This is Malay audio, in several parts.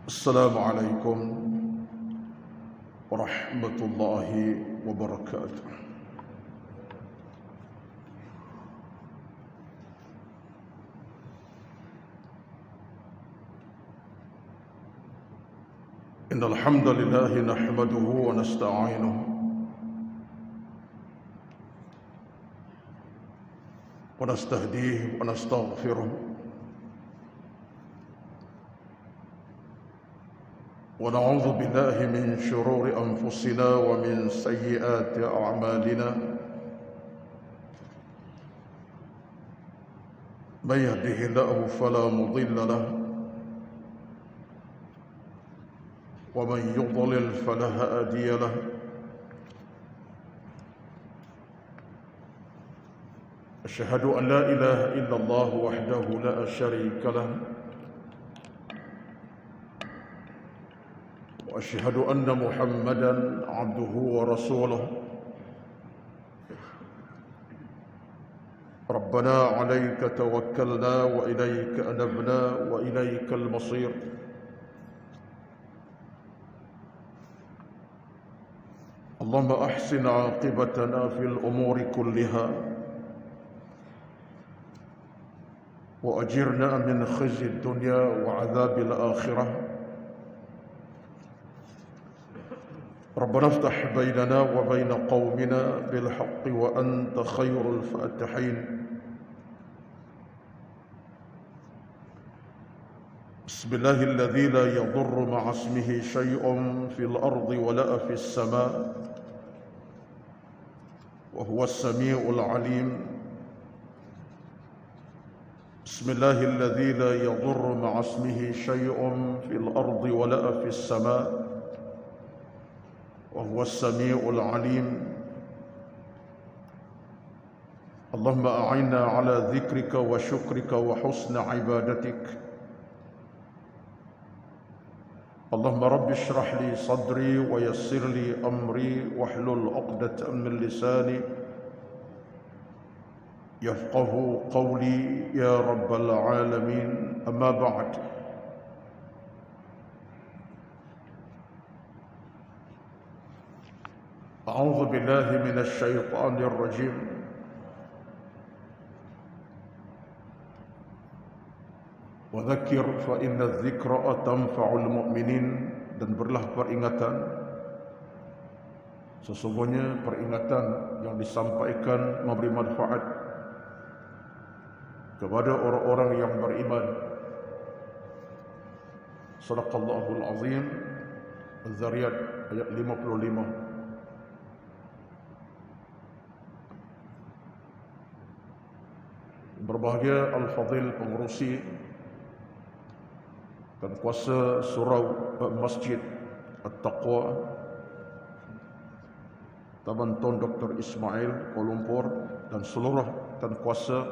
Assalamualaikum warahmatullahi wabarakatuh. Innal hamdalillah nahmaduhu wa nasta'inuhu wa nastahdihi wa nastaghfiruh ونعوذ بالله من شرور أنفسنا ومن سيئات أعمالنا من يهده الله فلا مضل له ومن يضلل فلا هادي له أشهد أن لا إله إلا الله وحده لا شريك له وأشهد أن محمدًا عبده ورسوله ربنا عليك توكلنا وإليك أنبنا وإليك المصير اللهم أحسن عاقبتنا في الأمور كلها وأجرنا من خزي الدنيا وعذاب الآخرة ربنا افتح بيننا وبين قومنا بالحق وأنت خير الفاتحين بسم الله الذي لا يضر مع اسمه شيء في الأرض ولا في السماء وهو السميع العليم بسم الله الذي لا يضر مع اسمه شيء في الأرض ولا في السماء وهو السميع العليم اللهم أعنا على ذكرك وشكرك وحسن عبادتك اللهم رب اشرح لي صدري ويسر لي أمري واحلل عقدة من لساني يفقه قولي يا رب العالمين أما بعد أعوذ بالله من الشيطان الرجيم وذكر فإن الذكرى تنفع المؤمنين dan berilah peringatan sesungguhnya peringatan yang disampaikan memberi manfaat kepada orang-orang yang beriman. Shadaqallahul azim. Az-Zariyat ayat 55. Berbahagia Al-Fadhil pengurusi dan kuasa surau Masjid At-Taqwa Taman Tun Dr. Ismail Kuala Lumpur dan seluruh dan kuasa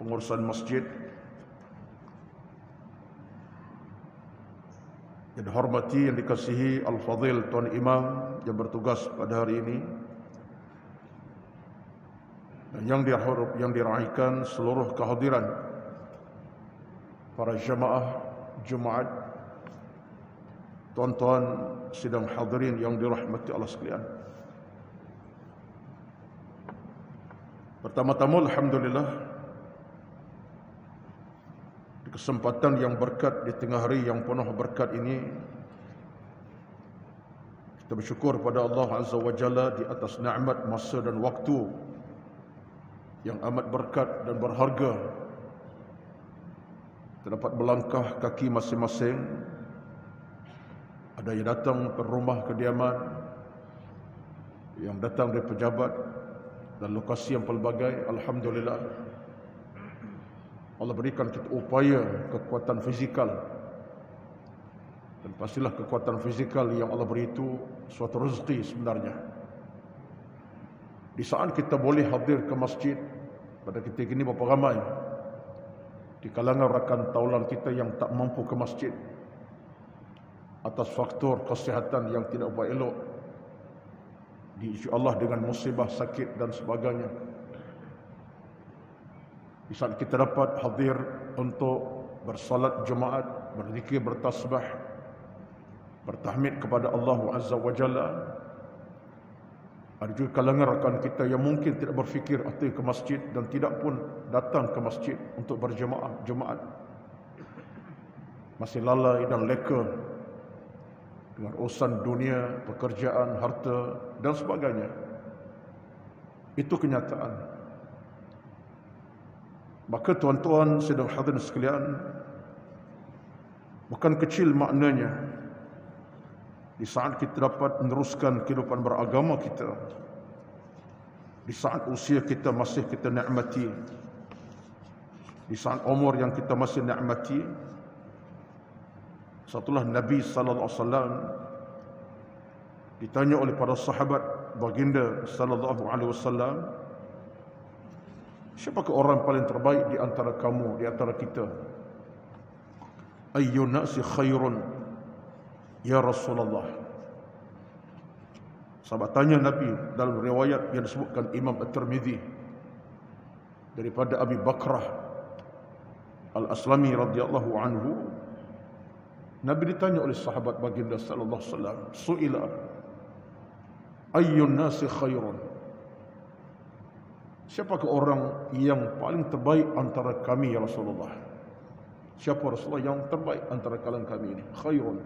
pengurusan masjid yang dihormati, yang dikasihi Al-Fadhil Tuan Imam yang bertugas pada hari ini, dan yang diraihkan seluruh kehadiran para jemaah Jumaat, tuan-tuan sidang hadirin yang dirahmati Allah sekalian. Pertama-tama alhamdulillah di kesempatan yang berkat di tengah hari yang penuh berkat ini kita bersyukur pada Allah Azza wa Jalla di atas nikmat masa dan waktu yang amat berkat dan berharga. Kita dapat melangkah kaki masing-masing. Ada yang datang ke rumah kediaman, yang datang dari pejabat dan lokasi yang pelbagai. Alhamdulillah, Allah berikan kita upaya kekuatan fizikal, dan pastilah kekuatan fizikal yang Allah beri itu suatu rezeki sebenarnya. Di saat kita boleh hadir ke masjid pada ketika ini, berapa ramai di kalangan rakan taulan kita yang tak mampu ke masjid atas faktor kesihatan yang tidak baik elok, diisi Allah dengan musibah, sakit dan sebagainya. Di saat kita dapat hadir untuk bersalat jemaat, berzikir, bertasbih, bertahmid kepada Allah Azza wa Jalla. Ada juga kalangan rakan kita yang mungkin tidak berfikir atau ke masjid dan tidak pun datang ke masjid untuk jemaat. Masih lalai dan leka dengan urusan dunia, pekerjaan, harta dan sebagainya. Itu kenyataan. Maka tuan-tuan sedang hadirin sekalian, bukan kecil maknanya di saat kita dapat meneruskan kehidupan beragama kita, di saat usia kita masih kita nikmati, di saat umur yang kita masih nikmati. Setelah Nabi sallallahu alaihi wasallam ditanya oleh para sahabat baginda sallallahu alaihi wasallam, siapakah orang paling terbaik di antara kamu, di antara kita? Ayyun nasi khairun ya Rasulullah. Sahabat tanya Nabi dalam riwayat yang disebutkan Imam At-Tirmidzi daripada Abi Bakrah Al-Aslami radhiyallahu anhu. Nabi ditanya oleh sahabat baginda sallallahu alaihi wasallam, su'ila ayyun nasi khairun, siapakah orang yang paling terbaik antara kami ya Rasulullah? Siapa Rasulullah yang terbaik antara kalian kami ini? Khairun.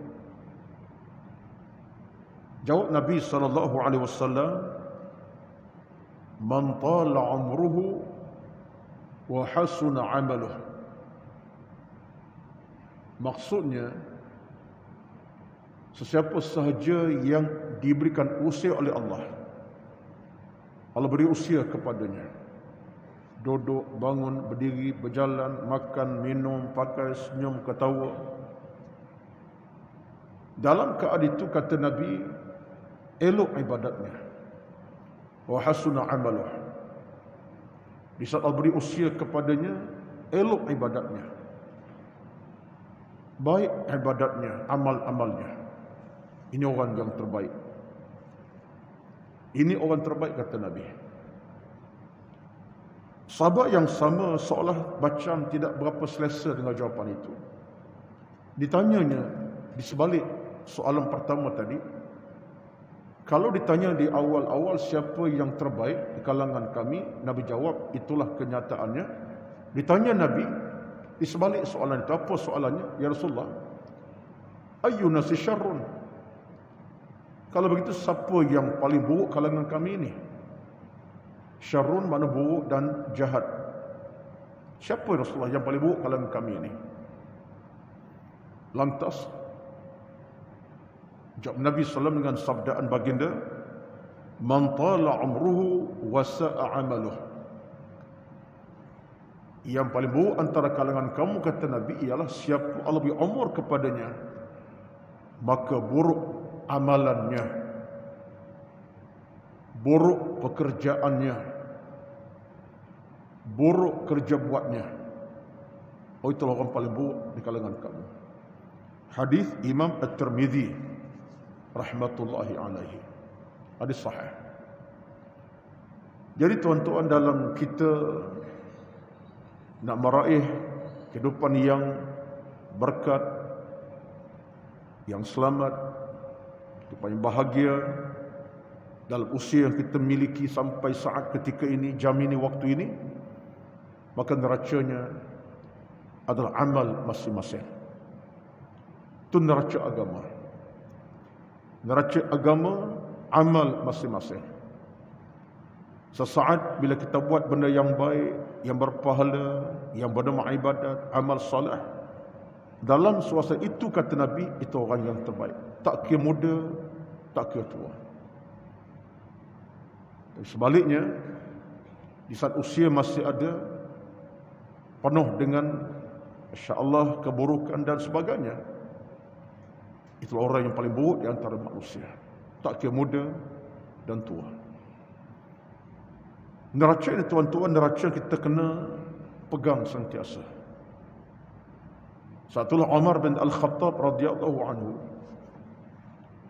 Jawab Nabi sallallahu alaihi wasallam, man tala umruhu wa hasuna amaluh. Maksudnya, sesiapa sahaja yang diberikan usia oleh Allah, Allah beri usia kepadanya, duduk, bangun, berdiri, berjalan, makan, minum, pakai, senyum, ketawa. Dalam keadaan itu kata Nabi, elok ibadatnya, wa hasuna amaluh. Di saat Allah beri usia kepadanya, elok ibadatnya, baik ibadatnya, amal-amalnya. Ini orang yang terbaik. Ini orang terbaik kata Nabi. Sahabat yang sama seolah macam tidak berapa selesa dengan jawapan itu. Ditanyanya di sebalik soalan pertama tadi, kalau ditanya di awal-awal siapa yang terbaik di kalangan kami, Nabi jawab itulah kenyataannya. Ditanya Nabi di sebalik soalan itu, apa soalannya? Ya Rasulullah, ayyun nasi syarrun. Kalau begitu siapa yang paling buruk kalangan kami ini? Syarrun makna buruk dan jahat. Siapa Rasulullah yang paling buruk kalangan kami ini? Lantas jawab Nabi SAW dengan sabdaan baginda, man tala umruhu wa sa'a amaluh. Yang paling buruk antara kalangan kamu kata Nabi ialah siapa Allah beri umur kepadanya, maka buruk amalannya, buruk pekerjaannya, buruk kerja buatnya. Oh, itulah orang paling buruk di kalangan kamu. Hadis Imam At-Tirmidzi rahmatullahi alaihi. Hadis sahih. Jadi tuan-tuan, dalam kita nak meraih kehidupan yang berkat, yang selamat, kehidupan yang bahagia dalam usia yang kita miliki sampai saat ketika ini, jam ini, waktu ini, maka neracanya adalah amal masing-masing. Itu neraca agama. Neraca agama, amal masing-masing. Sesaat bila kita buat benda yang baik, yang berpahala, yang bernama ibadat, amal soleh, dalam suasana itu kata Nabi, itu orang yang terbaik. Tak kira muda, tak kira tua. Dan sebaliknya, di saat usia masih ada, penuh dengan insya-Allah keburukan dan sebagainya, itulah orang yang paling buruk di antara manusia. Tak kira muda dan tua. Neraca ini tuan-tuan, neraca kita kena pegang sentiasa. Satulah Umar bin Al-Khattab radhiyallahu anhu,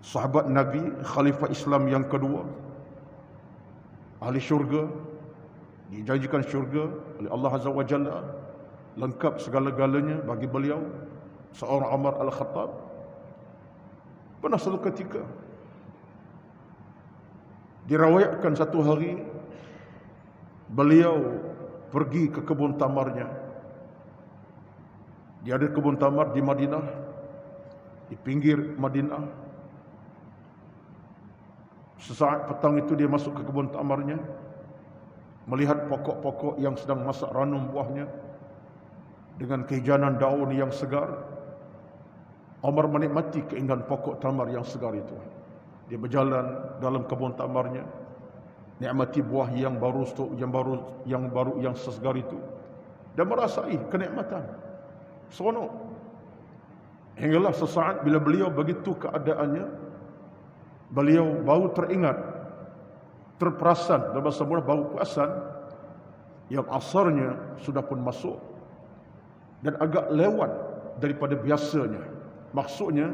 sahabat Nabi, khalifah Islam yang kedua, ahli syurga, dijanjikan syurga oleh Allah Azza wa Jalla. lengkap segala-galanya bagi beliau, seorang Umar Al-Khattab. Pernah satu ketika diriwayatkan satu hari beliau pergi ke kebun tamarnya. Dia ada kebun tamar di Madinah, di pinggir Madinah. Sesaat petang itu dia masuk ke kebun tamarnya, melihat pokok-pokok yang sedang masak ranum buahnya dengan kehijanan daun yang segar. Umar menikmati keindahan pokok tamar yang segar itu. Dia berjalan dalam kebun tamarnya, nikmati buah yang baru yang segar itu, dan merasai kenikmatan. Seronok. Hinggalah sesaat bila beliau begitu keadaannya, beliau baru teringat, terperasan, dalam bahasa mula baru perasan yang asarnya sudah pun masuk dan agak lewat daripada biasanya. Maksudnya,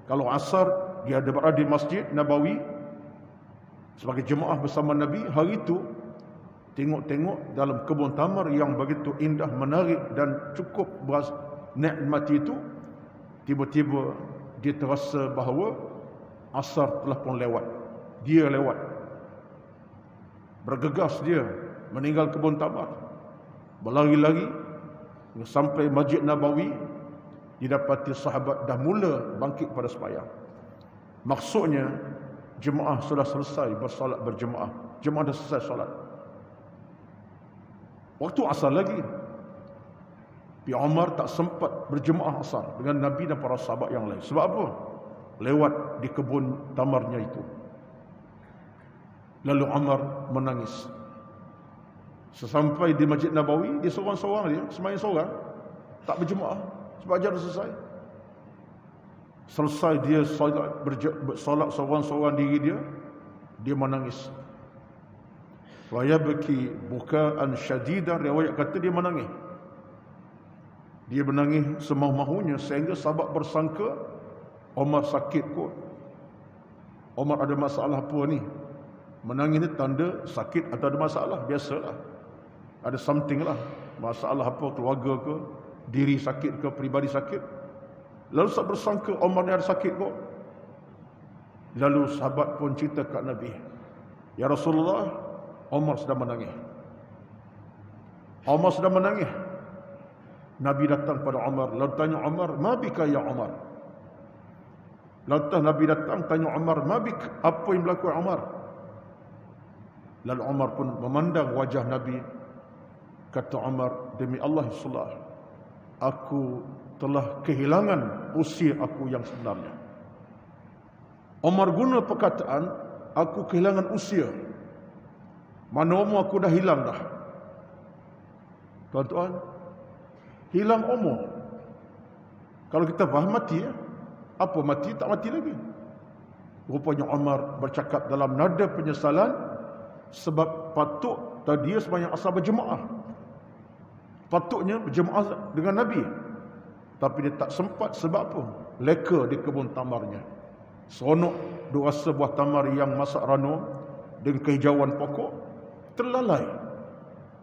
kalau asar dia ada berada di Masjid Nabawi sebagai jemaah bersama Nabi, hari itu tengok-tengok dalam kebun tamar yang begitu indah, menarik dan cukup nikmati itu, tiba-tiba dia terasa bahawa asar telah pun lewat. Dia lewat. Bergegas dia meninggal kebun tamar, berlari-lari sampai Masjid Nabawi. Didapati sahabat dah mula bangkit pada sembahyang. Maksudnya jemaah sudah selesai bersolat berjemaah. Jemaah dah selesai solat. Waktu asar lagi. Tapi Umar tak sempat berjemaah asar dengan Nabi dan para sahabat yang lain. Sebab apa? Lewat di kebun tamarnya itu. Lalu Umar menangis. Sesampai di Masjid Nabawi, dia seorang-seorang dia, sembahyang seorang, tak berjemaah. Sebab ajar dah selesai. Selesai dia solat seorang-seorang diri dia menangis. Wa yabki bukaan syadidan, riwayat kata dia menangis. Dia menangis semahu-mahunya sehingga sahabat bersangka Umar sakit kot. Umar ada masalah apa ni? Menangis ni tanda sakit atau ada masalah, biasalah. Ada something lah, masalah apa, keluarga ke, diri sakit ke, peribadi sakit. Lalu sahabat bersangka Umar ni ada sakit kok. Lalu sahabat pun cerita kat Nabi, ya Rasulullah, Umar sedang menangis. Umar sedang menangis. Nabi datang pada Umar, lalu tanya Umar, ma bika ya Umar? Lalu Nabi datang tanya Umar, ma bik, apa yang berlaku Umar? Lalu Umar pun memandang wajah Nabi. Kata Umar, demi Allah Subhanahu, aku telah kehilangan usia aku yang sebenarnya. Umar guna perkataan, aku kehilangan usia. Mana umur aku dah hilang dah. Tuan-tuan, hilang umur. Kalau kita faham mati, apa mati? Tak mati lagi. Rupanya Umar bercakap dalam nada penyesalan, sebab patut tadi dia sembahyang asar berjemaah. Patutnya berjemaah dengan Nabi, tapi dia tak sempat. Sebab apa? Leka di kebun tamarnya. Seronok dia rasa buah tamar yang masak ranum dengan kehijauan pokok, terlalai,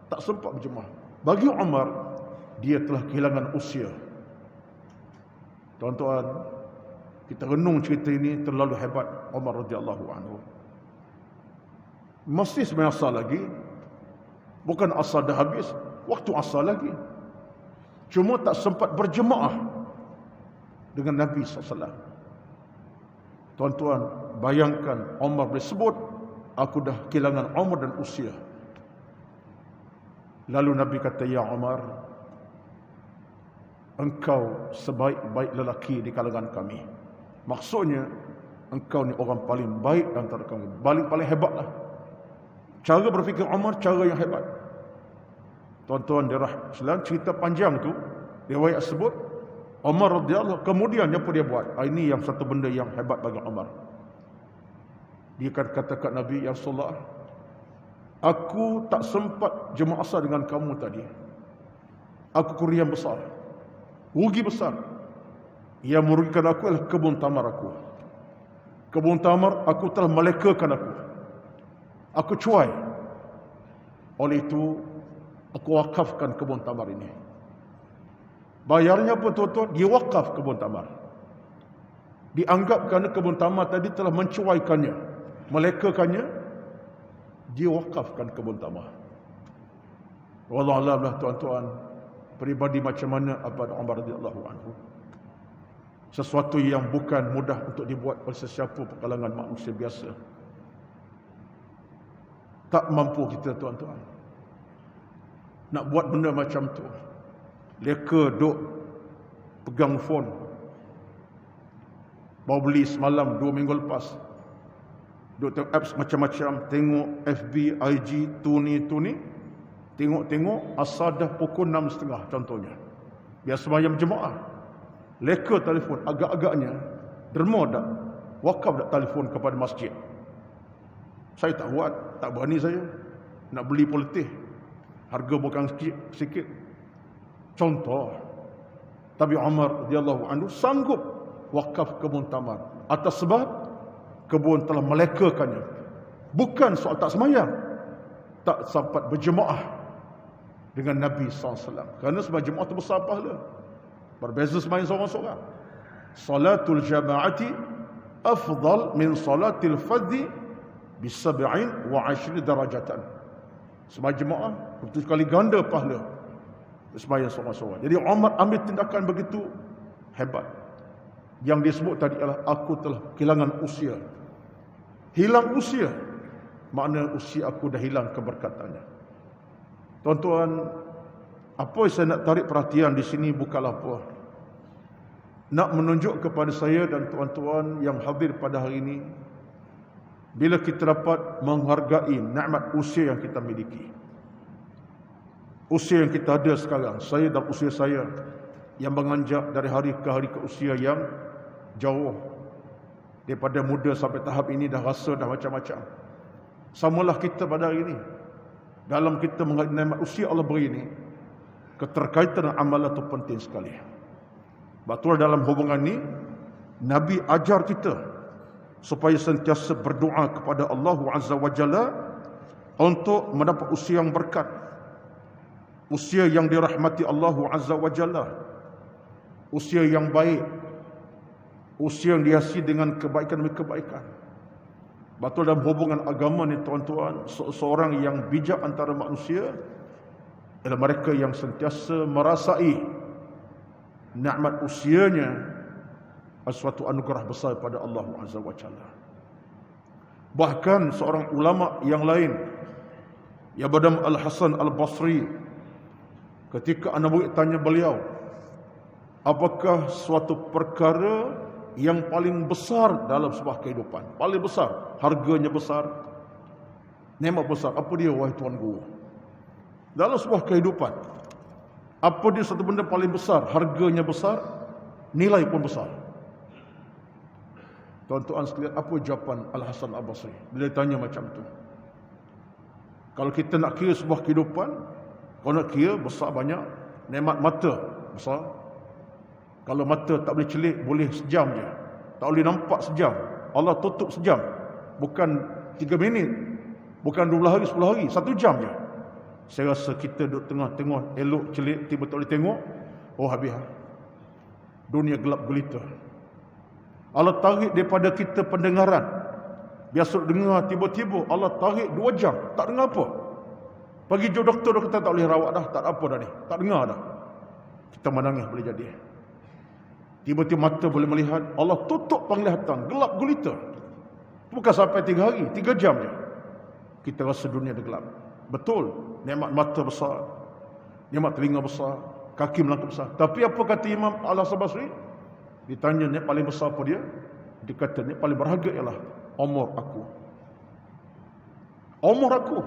tak sempat berjemaah. Bagi Umar, dia telah kehilangan usia. Tuan-tuan, kita renung cerita ini, terlalu hebat Umar radhiyallahu anhu. Masih sembahyang asar lagi. Bukan asar dah habis, waktu asar lagi. Cuma tak sempat berjemaah dengan Nabi SAW. Tuan-tuan, bayangkan Umar boleh sebut, aku dah kehilangan umur dan usia. Lalu Nabi kata, ya Umar, engkau sebaik-baik lelaki di kalangan kami. Maksudnya, engkau ni orang paling baik antara kami, paling hebatlah. Cara berfikir Umar, cara yang hebat. Tuan-tuan dirah sekalian, cerita panjang tu, riwayat sebut Umar radhiyallahu, kemudian apa dia buat? Ini yang satu benda yang hebat bagi Umar. Dia kata kat Nabi, ya Rasulullah, aku tak sempat jemaah asar dengan kamu tadi. Aku kerugian besar, rugi besar. Yang merugikan aku adalah kebun tamar aku. Kebun tamar aku telah melekakan aku. Aku cuai. Oleh itu, aku wakafkan kebun tamar ini. Bayarnya apa tuan-tuan? Dia wakaf kebun tamar. Dianggap kerana kebun tamar tadi telah mencuaikannya, melekakannya, dia wakafkan kebun tamar. Wallahu a'lam lah tuan-tuan, peribadi macam mana Abu Umar radhiyallahu anhu. Sesuatu yang bukan mudah untuk dibuat oleh sesiapa kalangan manusia biasa. Tak mampu kita tuan-tuan nak buat benda macam tu. Leka duk pegang phone, baru beli semalam 2 minggu lepas, duk tengok apps macam-macam, tengok FB, IG, tu ni, tengok asal dah pukul 6.30 contohnya. Biar semayang jemaah, leka telefon, agak-agaknya derma dak, wakaf dak telefon kepada masjid. Saya tak buat, tak berani saya nak beli politik, harga bukan sikit. Contoh, tapi Umar radhiyallahu anhu sanggup wakaf kebun tamar atas sebab kebun telah melekakannya. Bukan soal tak semayang, tak sempat berjemaah dengan Nabi SAW. Kerana semayang jemaah itu besar pahala, berbeza semayang seorang-seorang. Salatul jama'ati afdal min salatil fadhi bi-sab'in wa 'ashri darajatan. Semayang jemaah betul sekali ganda pahala semayang seorang-seorang. Jadi Umar ambil tindakan begitu hebat. Yang disebut tadi adalah aku telah kehilangan usia. Hilang usia, makna usia aku dah hilang keberkatannya. Tuan-tuan, apa yang saya nak tarik perhatian di sini bukanlah apa. Nak menunjuk kepada saya dan tuan-tuan yang hadir pada hari ini, bila kita dapat menghargai nikmat usia yang kita miliki. Usia yang kita ada sekarang, saya dan usia saya yang menganjak dari hari ke hari ke usia yang jauh. Daripada muda sampai tahap ini dah rasa dah macam-macam. Samalah kita pada hari ini. Dalam kita menghargai nikmat usia Allah beri ini, keterkaitan amalan itu penting sekali. Betul dalam hubungan ini, Nabi ajar kita supaya sentiasa berdoa kepada Allah Azza wa Jalla untuk mendapat usia yang berkat, usia yang dirahmati Allah Azza wa Jalla, usia yang baik, usia yang dihiasi dengan kebaikan demi kebaikan. Betul dalam hubungan agama ni tuan-tuan, seorang yang bijak antara manusia adalah mereka yang sentiasa merasai nikmat usianya suatu anugerah besar pada Allah Azza wa Jalla. Bahkan seorang ulama yang lain, ya bernama Al-Hasan Al-Basri, ketika anak murid tanya beliau, apakah suatu perkara yang paling besar dalam sebuah kehidupan, paling besar, harganya besar, nikmat besar, apa dia wahai tuan guru? Dalam sebuah kehidupan, apa dia satu benda paling besar, harganya besar, nilai pun besar? Tuan-tuan sekalian, apa jawapan Al-Hasan Al-Basri bila ditanya macam tu? Kalau kita nak kira sebuah kehidupan, kalau nak kira besar banyak, nikmat mata besar. Kalau mata tak boleh celik, boleh sejam je, tak boleh nampak sejam, Allah tutup sejam, bukan 3 minit, bukan 12 hari, 10 hari, 1 jam je. Saya rasa kita duduk tengah-tengah elok celik, tiba tak boleh tengok, oh habis. Dunia gelap gulita. Allah tarik daripada kita pendengaran. Biasa dengar, tiba-tiba Allah tarik 2 jam, tak dengar apa. Pergi jumpa doktor, doktor tak boleh rawat dah, tak apa dah ni, tak dengar dah. Kita menangis boleh jadi. Tiba-tiba mata boleh melihat, Allah tutup penglihatan, gelap gulita. Bukan sampai 3 hari, 3 jam je. Kita rasa dunia dah gelap. Betul, nikmat mata besar, nikmat telinga besar, kaki melangkah besar. Tapi apa kata Imam Al-Hasan Basri? Ditanya ni paling besar apa dia? Dia kata ni paling berharga ialah umur aku. Umur aku.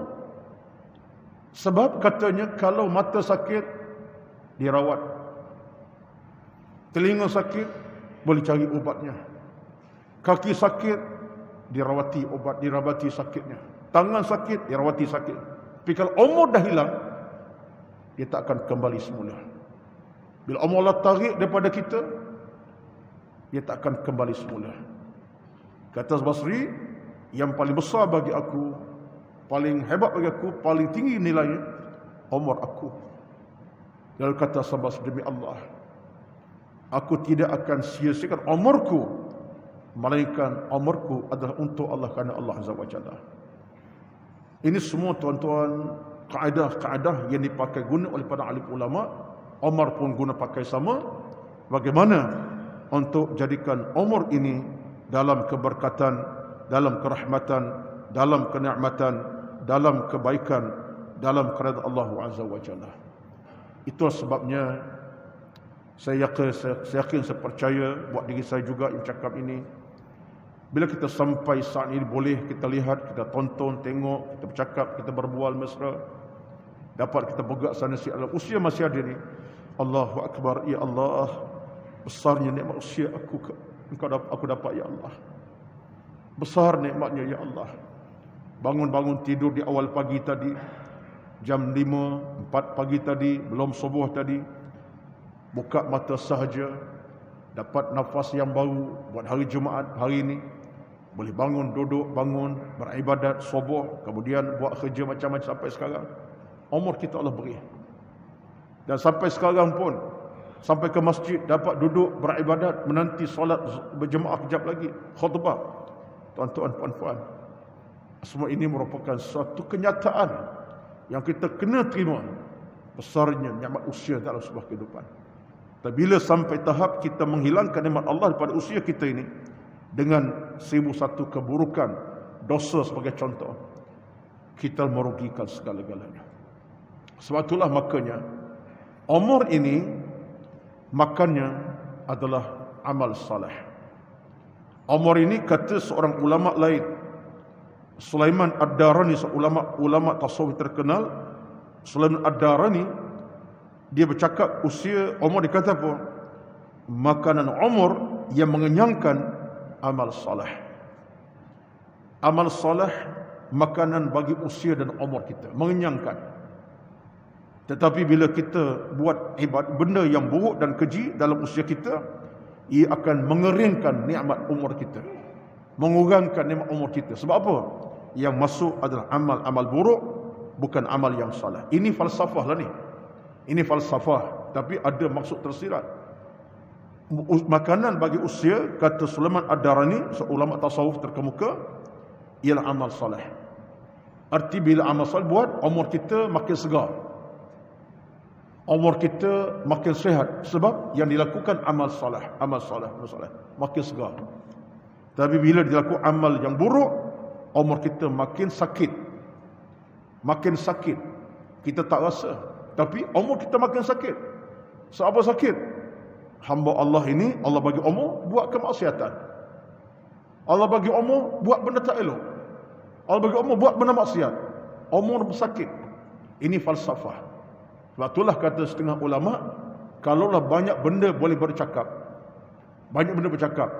Sebab katanya kalau mata sakit dirawat, telinga sakit boleh cari ubatnya, kaki sakit dirawati obat, dirawati sakitnya, tangan sakit dirawati sakit. Tapi kalau umur dah hilang, dia tak akan kembali semula. Bila umur Allah tarik daripada kita, dia tak akan kembali semula. Kata Basri, yang paling besar bagi aku, paling hebat bagi aku, paling tinggi nilainya, umur aku. Lalu kata Basri, demi Allah, Aku tidak akan sia-siakan umurku, melainkan umurku adalah untuk Allah, kerana Allah Azza wa Jalla. Ini semua tuan-tuan kaedah-kaedah yang dipakai guna oleh para alim ulama. Umar pun guna pakai sama. Bagaimana untuk jadikan umur ini dalam keberkatan, dalam kerahmatan, dalam kenikmatan, dalam kebaikan, dalam keridhaan Allah Azza wa Jalla. Itulah sebabnya saya yakin, saya percaya buat diri saya juga yang cakap ini. Bila kita sampai saat ini, boleh kita lihat, kita tonton, tengok, kita bercakap, kita berbual mesra, dapat kita bergerak sana sini. Usia masih ada ni. Allahu Akbar, ya Allah, besarnya nikmat usia aku dapat, ya Allah. Besar nikmatnya, ya Allah. Bangun-bangun tidur di awal pagi tadi, jam 5, 4 pagi tadi, belum subuh tadi, buka mata sahaja, dapat nafas yang baru buat hari Jumaat hari ini. Boleh bangun, duduk, bangun, beribadat, subuh, kemudian buat kerja macam-macam sampai sekarang. Umur kita Allah beri. Dan sampai sekarang pun, sampai ke masjid, dapat duduk, beribadat, menanti solat berjemaah kejap lagi, khutbah. Tuan-tuan, puan-puan, semua ini merupakan suatu kenyataan yang kita kena terima besarnya nikmat usia dalam sebuah kehidupan. Tapi bila sampai tahap kita menghilangkan nikmat Allah daripada usia kita ini dengan 1001 keburukan, dosa sebagai contoh, kita merugikan segala-galanya. Sebab itulah makanya umur ini makannya adalah amal saleh. Umur ini kata seorang ulama lain, Sulaiman Ad-Darani, seorang ulama tasawuf terkenal. Sulaiman Ad-Darani, dia bercakap usia umur, dia kata apa? Makanan umur yang mengenyangkan amal saleh. Amal saleh makanan bagi usia dan umur kita, mengenyangkan. Tetapi bila kita buat benda yang buruk dan keji dalam usia kita, ia akan mengeringkan nikmat umur kita, mengurangkan nikmat umur kita. Sebab apa? Yang masuk adalah amal-amal buruk, bukan amal yang saleh. Ini falsafah lah ni. Ini falsafah, tapi ada maksud tersirat. Makanan bagi usia, kata Sulaiman Ad-Darani, seulama tasawuf terkemuka, ialah amal saleh. Arti bila amal saleh buat, umur kita makin segar, umur kita makin sihat, sebab yang dilakukan amal saleh, amal saleh makin segar. Tapi bila dilakukan amal yang buruk, umur kita makin sakit, kita tak rasa, tapi umur kita makin sakit. Sebab sakit? Hamba Allah ini, Allah bagi umur buat kemaksiatan, Allah bagi umur buat benda tak elok, Allah bagi umur buat benda maksiat, umur bersakit. Ini falsafah. Sebab itulah kata setengah ulama, kalaulah banyak benda boleh bercakap, banyak benda bercakap,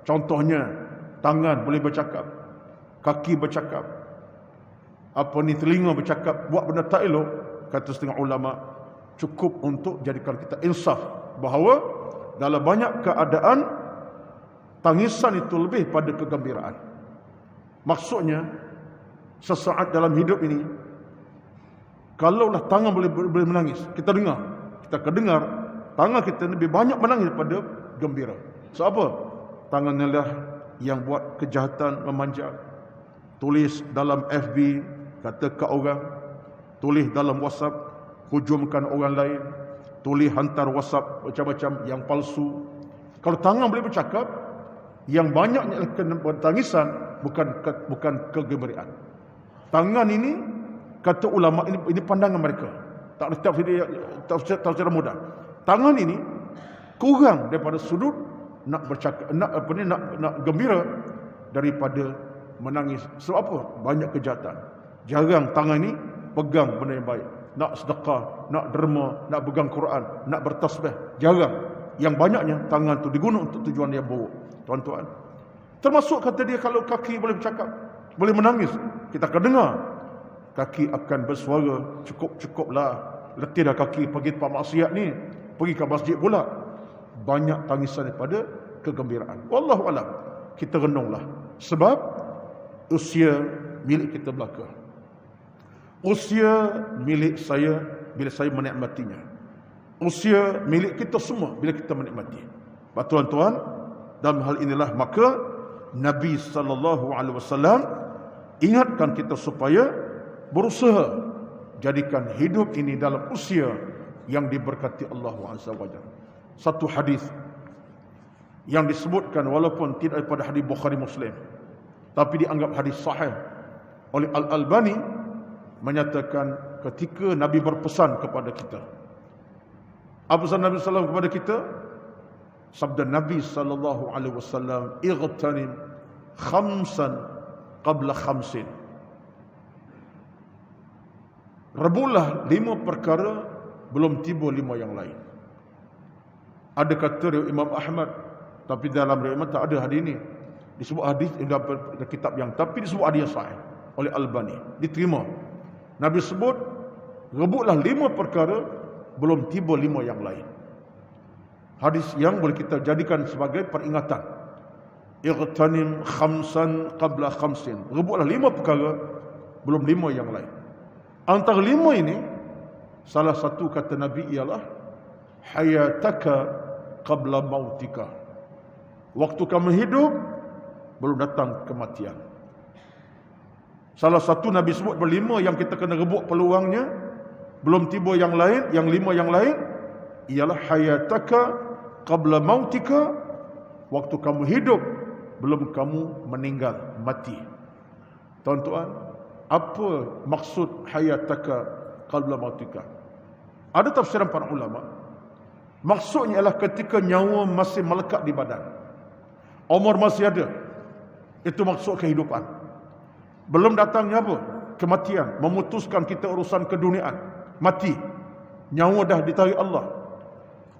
contohnya tangan boleh bercakap, kaki bercakap, telinga bercakap, buat benda tak elok, kata setengah ulama, cukup untuk jadikan kita insaf bahawa dalam banyak keadaan tangisan itu lebih pada kegembiraan. Maksudnya, sesaat dalam hidup ini, kalaulah tangan boleh menangis, kita dengar tangan kita lebih banyak menangis daripada gembira. Sebab apa? Tangannya lah yang buat kejahatan, memanjat, tulis dalam FB, kata ke orang, tulis dalam WhatsApp, hujumkan orang lain, tulis hantar WhatsApp macam-macam yang palsu. Kalau tangan boleh bercakap, yang banyaknya tangisan, bukan kegembiraan. Tangan ini, kata ulama, ini pandangan mereka, tak secara mudah. Tangan ini kurang daripada sudut nak bercakap, nak gembira daripada menangis. Sebab apa? Banyak kejahatan. Jarang tangan ini pegang benda yang baik, nak sedekah, nak derma, nak pegang Quran, nak bertasbih, jarang. Yang banyaknya tangan tu digunakan untuk tujuan yang buruk, tuan-tuan. Termasuk kata dia, kalau kaki boleh bercakap, boleh menangis, kita akan dengar kaki akan bersuara, cukup-cukuplah, letih dah kaki pergi tempat maksiat ni, pergi ke masjid pula. Banyak tangisan daripada kegembiraan. Wallahu alam. Kita renunglah, sebab usia milik kita belaka. Usia milik saya bila saya menikmatinya. usia milik kita semua bila kita menikmati. Tuan-tuan, dalam hal inilah maka Nabi SAW ingatkan kita supaya berusaha jadikan hidup ini dalam usia yang diberkati Allah Azza wa Jalla. Satu hadis yang disebutkan walaupun tidak daripada hadis Bukhari Muslim, tapi dianggap hadis sahih oleh Al-Albani, menyatakan ketika Nabi berpesan kepada kita. Apa pesan Nabi SAW kepada kita? Sabda Nabi SAW, "Ightanim khamsan qabla khamsin." Rebulah 5 perkara belum tiba 5 yang lain. Ada kata riwayat Imam Ahmad, tapi dalam riwayat tak ada hadis ini. Disebut hadis dalam kitab yang, tapi disebut hadis yang sahih oleh Albani, diterima. Nabi sebut, rebutlah 5 perkara belum tiba 5 yang lain. Hadis yang boleh kita jadikan sebagai peringatan. Ightanim khamsan qabla khamsin. Rebutlah 5 perkara belum 5 yang lain. Antara 5 ini, salah satu kata Nabi ialah hayataka qabla mautika. Waktu kamu hidup belum datang kematian. Salah satu Nabi sebut berlima yang kita kena rebut peluangnya, belum tiba yang lain, yang 5 yang lain ialah hayataka qabla mautika. Waktu kamu hidup belum kamu meninggal, mati. Tuan-tuan, apa maksud hayataka qabla mautika? Ada tafsiran para ulama. Maksudnya ialah ketika nyawa masih melekat di badan, umur masih ada. Itu maksud kehidupan. Belum datangnya apa? Kematian, memutuskan kita urusan keduniaan, mati. Nyawa dah ditarik Allah.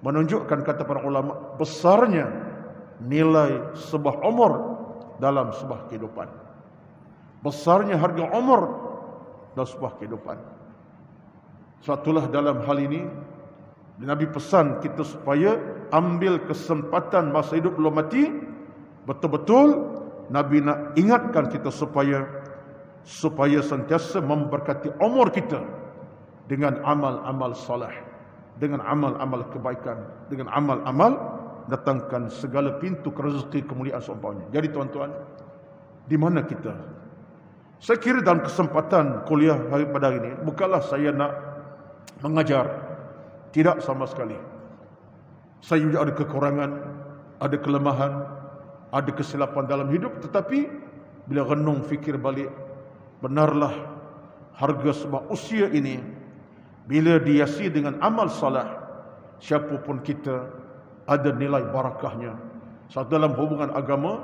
Menunjukkan, kata para ulama, besarnya nilai sebuah umur dalam sebuah kehidupan. Besarnya harga umur dalam sebuah kehidupan. Suatulah dalam hal ini Nabi pesan kita supaya ambil kesempatan masa hidup belum mati. Betul-betul Nabi nak ingatkan kita supaya sentiasa memberkati umur kita dengan amal-amal soleh, dengan amal-amal kebaikan, dengan amal-amal datangkan segala pintu rezeki kemuliaan seumpamanya. Jadi tuan-tuan, di mana kita? Saya kira dalam kesempatan kuliah pada hari ini, bukanlah saya nak mengajar, tidak sama sekali. Saya juga ada kekurangan, ada kelemahan, ada kesilapan dalam hidup, tetapi bila renung fikir balik, benarlah harga sebuah usia ini bila dihiasi dengan amal salah, siapapun kita ada nilai barakahnya. Sebab dalam hubungan agama,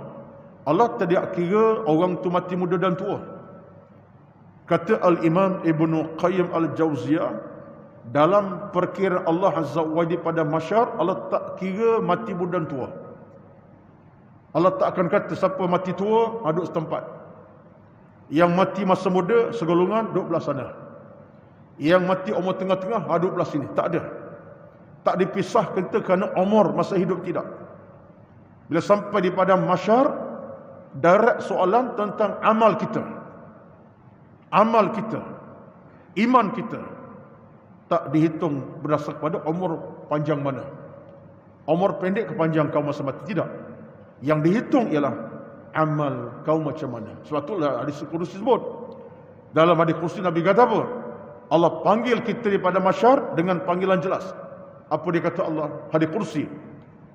Allah tidak kira orang tu mati muda dan tua. Kata Al-Imam Ibnu Qayyim Al-Jauziyah, dalam perkiraan Allah Azza wa Jalla pada masyar, Allah tak kira mati muda dan tua. Allah tak akan kata siapa mati tua duduk setempat, yang mati masa muda segolongan duduk belah sana, yang mati umur tengah-tengah duduk belah sini. Tak ada. Tak dipisah kita kerana umur masa hidup, tidak. Bila sampai di padang mahsyar, darat soalan tentang amal kita. Amal kita, iman kita tak dihitung berdasar kepada umur panjang mana. Umur pendek ke panjang kau masa mati, tidak. Yang dihitung ialah amal kau macam mana. Sebab itulah hadis kursi sebut. Dalam hadis kursi Nabi kata apa? Allah panggil kita daripada mahsyar dengan panggilan jelas. Apa dia kata Allah? Hadis kursi.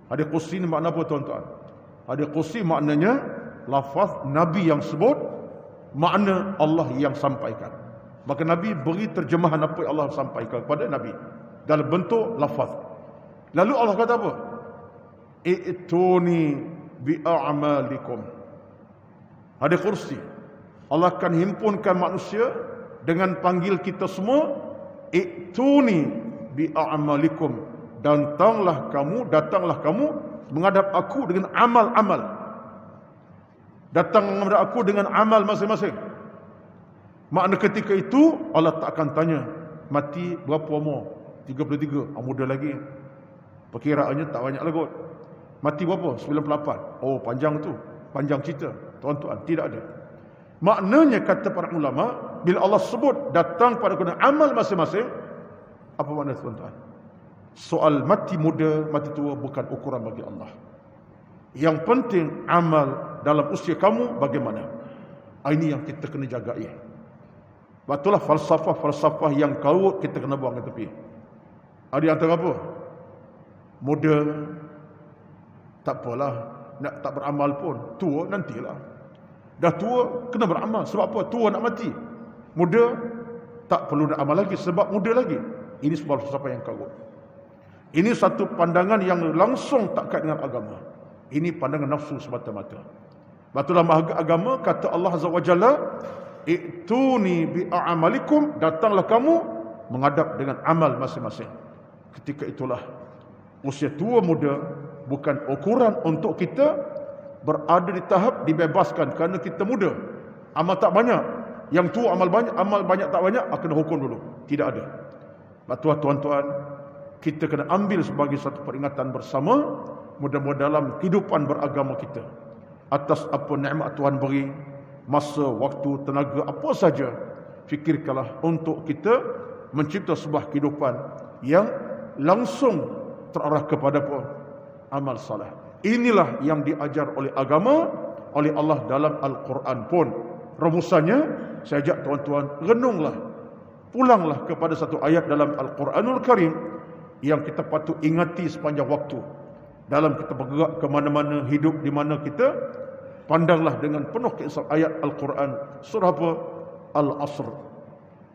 Hadis kursi ni makna apa tuan-tuan? Hadis kursi maknanya lafaz Nabi yang sebut, makna Allah yang sampaikan. Maka Nabi beri terjemahan apa yang Allah sampaikan kepada Nabi dalam bentuk lafaz. Lalu Allah kata apa? I'tuni bi'a'malikum. Hadis kursi. Allah akan himpunkan manusia dengan panggil kita semua, I'tuni bi'a'malikum. Datanglah kamu menghadap aku dengan amal-amal. Datang menghadap aku dengan amal masing-masing. Makna ketika itu Allah tak akan tanya mati berapa umur? 33, muda lagi. Perkiraannya tak banyak lagi. Mati berapa? 98. Oh, panjang tu. Panjang cerita. Tuan-tuan, tidak ada. Maknanya kata para ulama, bila Allah sebut datang pada guna amal masing-masing, apa makna tuan-tuan? Soal mati muda, mati tua bukan ukuran bagi Allah. Yang penting amal dalam usia kamu bagaimana. Ini yang kita kena jagai. Betullah falsafah yang kaut kita kena buang ke tepi. Ada antara apa? Muda, tak apalah, nak tak beramal pun. Tua nantilah. Dah tua, kena beramal. Sebab apa? Tua nak mati. Muda, tak perlu nak amal lagi sebab muda lagi. Ini sebuah falsafah yang kaut. Ini satu pandangan yang langsung tak kait dengan agama. Ini pandangan nafsu semata-mata. Betullah agama, kata Allah Azza wa Jalla, "I'tuni bi'amalikum," datanglah kamu menghadap dengan amal masing-masing. Ketika itulah usia tua muda bukan ukuran untuk kita berada di tahap dibebaskan kerana kita muda. Amal tak banyak. Yang tua amal banyak tak banyak, akan hukum dulu. Tidak ada. Tuan-tuan, kita kena ambil sebagai satu peringatan bersama, mudah-mudahan dalam kehidupan beragama kita, atas apa nikmat Tuhan beri, masa, waktu, tenaga, apa saja, fikirkanlah untuk kita mencipta sebuah kehidupan yang langsung terarah kepada apa? Amal saleh. Inilah yang diajar oleh agama, oleh Allah dalam Al-Quran pun. Rumusannya, saya ajak tuan-tuan, renunglah, pulanglah kepada satu ayat dalam Al-Quranul Karim yang kita patut ingati sepanjang waktu. Dalam kita bergerak ke mana-mana, hidup di mana kita, pandanglah dengan penuh keesah ayat Al-Quran. Surah apa? Al-Asr.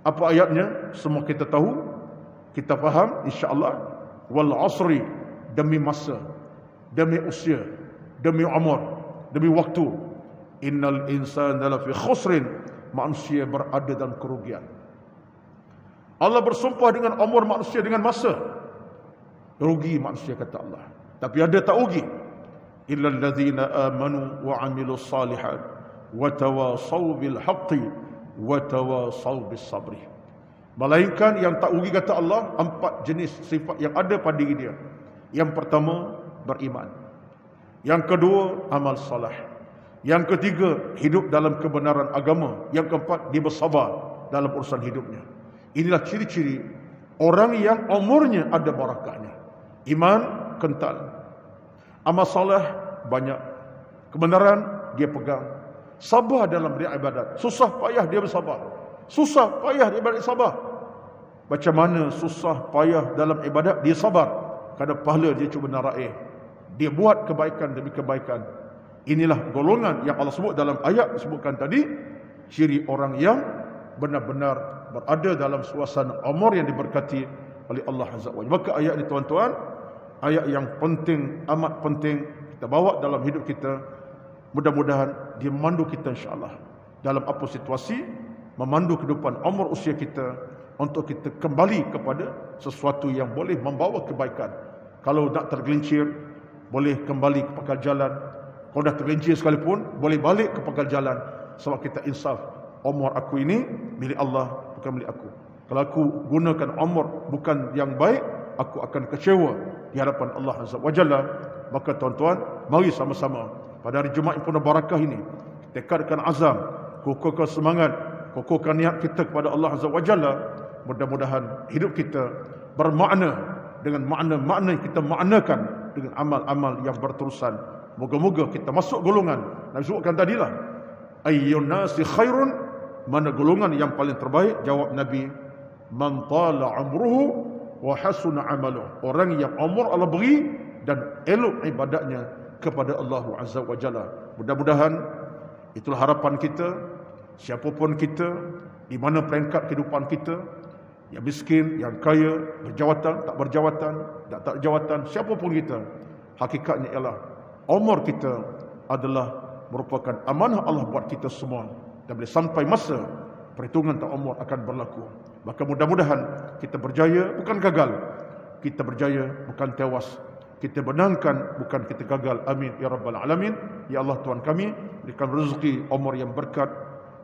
Apa ayatnya? Semua kita tahu, kita faham insya-Allah. Wal asri, demi masa, demi usia, demi umur, demi waktu. Innal insana lafi khusrin, manusia berada dalam kerugian. Allah bersumpah dengan umur manusia, dengan masa. Rugi manusia, kata Allah. Tapi ada tak rugi? Illal ladzina amanu wa amilus salihat wa tawasaw bil haqqi wa tawasaw bis sabri. Melainkan yang tak rugi, kata Allah, 4 jenis sifat yang ada pada diri dia. Yang pertama, beriman. Yang kedua, amal saleh. Yang ketiga, hidup dalam kebenaran agama. Yang keempat, dia bersabar dalam urusan hidupnya. Inilah ciri-ciri orang yang umurnya ada barakahnya. Iman kental, amal saleh banyak, kebenaran dia pegang, sabar dalam beribadat. Susah payah dia bersabar. Susah payah dia beribadat. Macam mana susah payah dalam ibadat dia sabar? Kerana pahala dia cuba nak raih. Dia buat kebaikan demi kebaikan. Inilah golongan yang Allah sebut dalam ayat disebutkan tadi, ciri orang yang benar-benar berada dalam suasana umur yang diberkati oleh Allah Azza wa Jalla. Maka ayat ini, tuan-tuan, ayat yang penting, amat penting kita bawa dalam hidup kita. Mudah-mudahan dia memandu kita insya-Allah dalam apa situasi, memandu kehidupan umur usia kita untuk kita kembali kepada sesuatu yang boleh membawa kebaikan. Kalau nak tergelincir, boleh kembali ke pangkal jalan. Kalau dah tergelincir sekalipun, boleh balik ke pangkal jalan. Sebab kita insaf, umur aku ini milik Allah, bukan milik aku. Kalau aku gunakan umur bukan yang baik, aku akan kecewa di hadapan Allah Azza wa Jalla. Maka tuan-tuan, mari sama-sama pada hari Jumaat yang penuh barakah ini, tekadkan azam, kukuhkan semangat, kukuhkan niat kita kepada Allah Azza wa Jalla. Mudah-mudahan hidup kita bermakna dengan makna-makna yang kita maknakan dengan amal-amal yang berterusan. Moga-moga kita masuk golongan Nabi sebutkan tadilah, ayyun nasi khairun, mana golongan yang paling terbaik? Jawab Nabi, man tala umruhu wa hasuna amaluh, orang yang umur Allah beri dan elok ibadatnya kepada Allah Azza wa Jalla. Mudah-mudahan itulah harapan kita, siapapun kita, di mana peringkat kehidupan kita, yang miskin, yang kaya, berjawatan, tak berjawatan, tak berjawatan, siapapun kita, hakikatnya ialah umur kita adalah merupakan amanah Allah buat kita semua. Dan bila sampai masa perhitungan tak umur akan berlaku, maka mudah-mudahan kita berjaya, bukan gagal. Kita berjaya, bukan tewas. Kita menangkan, bukan kita gagal. Amin ya rabbal alamin. Ya Allah Tuhan kami, berikan rezeki umur yang berkat,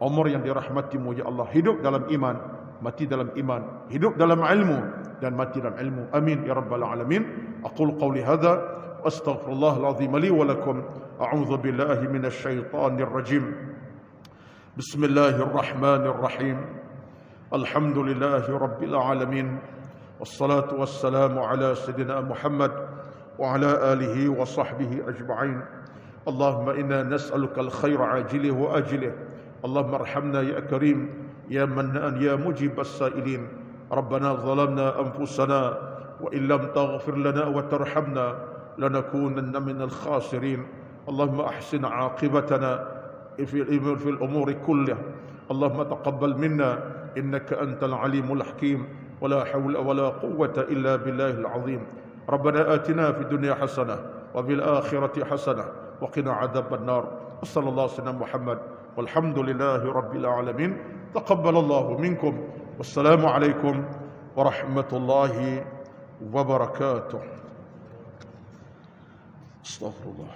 umur yang dirahmati-Mu ya Allah. Hidup dalam iman, mati dalam iman, hidup dalam ilmu dan mati dalam ilmu. Amin ya rabbal alamin. Aqul qawli hadza wa astaghfirullahal azim li wa lakum. A'udzu billahi minasy syaithanir rajim. Bismillahirrahmanirrahim. Alhamdulillahi rabbil alamin. والصلاة والسلام على سيدنا محمد وعلى آله وصحبه أجمعين. اللهم إنا نسألك الخير عاجله وآجله. اللهم ارحمنا يا كريم يا منان يا مجيب السائلين. ربنا ظلمنا أنفسنا وإن لم تغفر لنا وترحمنا لنكونن من الخاسرين. اللهم أحسن عاقبتنا في الأمور كلها. اللهم تقبل منا إنك أنت العليم الحكيم، ولا حول ولا قوة إلا بالله العظيم. ربنا آتنا في الدنيا حسنة وفي الآخرة حسنة وقنا عذاب النار. صلى الله عليه وسلم محمد والحمد لله رب العالمين. تقبل الله منكم والسلام عليكم ورحمة الله وبركاته. استغفر الله.